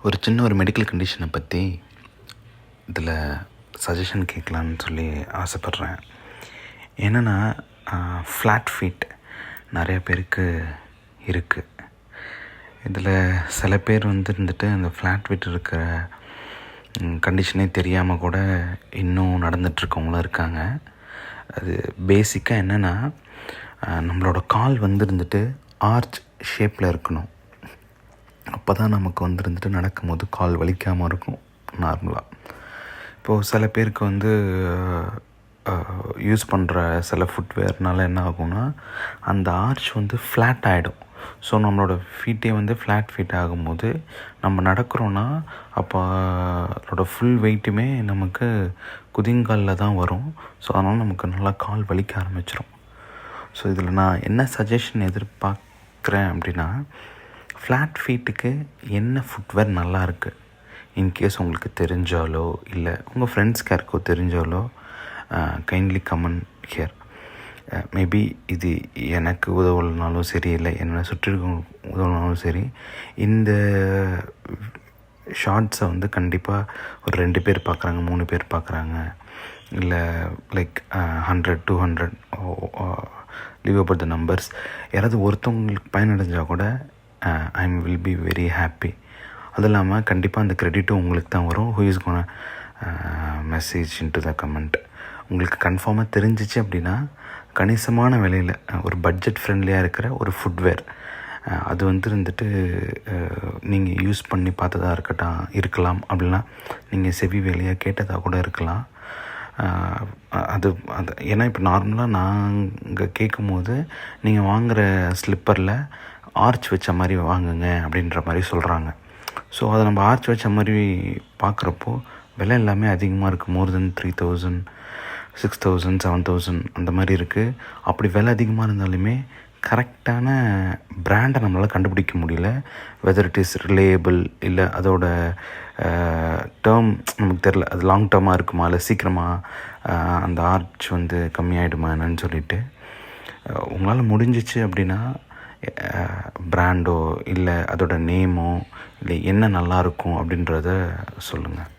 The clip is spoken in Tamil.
ஒரு சின்ன மெடிக்கல் கண்டிஷனை பற்றி இதில் சஜஷன் கேட்கலான்னு சொல்லி ஆசைப்பட்றேன். என்னென்னா ஃப்ளாட் ஃபீட் நிறைய பேருக்கு இருக்குது. இதில் சில பேர் இருந்துட்டு அந்த ஃப்ளாட் ஃபீட் இருக்கிற கண்டிஷனே தெரியாமல் கூட இன்னும் நடந்துகிட்ருக்கவங்களும் இருக்காங்க. அது பேசிக்காக என்னென்னா, நம்மளோட கால் இருந்துட்டு ஆர்ச் ஷேப்பில் இருக்கணும். அப்போ தான் நமக்கு இருந்துட்டு நடக்கும்போது கால் வலிக்காமல் இருக்கும் நார்மலாக. இப்போது சில பேருக்கு யூஸ் பண்ணுற சில ஃபுட்வேர்னால் என்ன ஆகும்னா, அந்த ஆர்ச் ஃப்ளாட் ஆகிடும். ஸோ நம்மளோட ஃபீட்டே ஃப்ளாட் ஃபீட் ஆகும்போது நம்ம நடக்கிறோன்னா அப்போ அதோட ஃபுல் வெயிட்டுமே நமக்கு குதிங்காலில் தான் வரும். ஸோ அதனால் நமக்கு நல்லா கால் வலிக்க ஆரம்பிச்சிடும். ஸோ இதில் நான் என்ன சஜஷன் எதிர்பார்க்குறேன் அப்படின்னா, ஃப்ளாட் ஃபீட்டுக்கு என்ன ஃபுட்வேர் நல்லா இருக்குது, இன்கேஸ் உங்களுக்கு தெரிஞ்சாலோ இல்லை உங்கள் ஃப்ரெண்ட்ஸ்க்கு யாருக்கோ தெரிஞ்சாலோ கைண்ட்லி கமெண்ட் ஹியர். மேபி இது எனக்கு உதவலைனாலும் சரி, இல்லை என்னை சுற்றி உதவலைனாலும் சரி, இந்த ஷார்ட்ஸை கண்டிப்பாக ஒரு 2 பேர் பார்க்குறாங்க, 3 பேர் பார்க்குறாங்க, இல்லை like 100 200 leave about the numbers, யாராவது ஒருத்தவங்களுக்கு பயனடைஞ்சால் கூட I will be very happy. அதுவும் இல்லாமல் கண்டிப்பாக அந்த க்ரெடிட்டும் உங்களுக்கு தான் வரும். Who is gonna message in to the comment. உங்களுக்கு கன்ஃபார்மாக தெரிஞ்சிச்சு அப்படின்னா, கணிசமான விலையில் ஒரு பட்ஜெட் ஃப்ரெண்ட்லியாக இருக்கிற ஒரு ஃபுட்வேர் அது இருந்துட்டு நீங்கள் யூஸ் பண்ணி பார்த்ததா இருக்கலாம், அப்படின்னா நீங்கள் செவி வேலையாக கேட்டதாக கூட இருக்கலாம். அது ஏன்னா இப்போ நார்மலாக நாங்கள் கேட்கும்போது நீங்கள் வாங்குகிற ஸ்லிப்பரில் ஆர்ச் வச்ச மாதிரி வாங்குங்க அப்படின்ற மாதிரி சொல்கிறாங்க. ஸோ அதை நம்ம ஆர்ச் வச்ச மாதிரி பார்க்குறப்போ விலை எல்லாமே அதிகமாக இருக்குது. மோர் தென் 3000 6000 7000 அந்த மாதிரி இருக்குது. அப்படி விலை அதிகமாக இருந்தாலுமே கரெக்டான பிராண்டை நம்மளால் கண்டுபிடிக்க முடியல. வெதர் இட் இஸ் ரிலையபிள், இல்லை அதோட டேர்ம் நமக்கு தெரில, அது லாங் டேர்மாக இருக்குமா, இல்லை சீக்கிரமாக அந்த ஆர்ச் கம்மியாயிடுமா என்னன்னு சொல்லிட்டு. உங்களால் முடிஞ்சிச்சு அப்படின்னா பிராண்டோ இல்லை அதோட நேமோ இல்லை என்ன நல்லாயிருக்கும் அப்படின்றத சொல்லுங்கள்.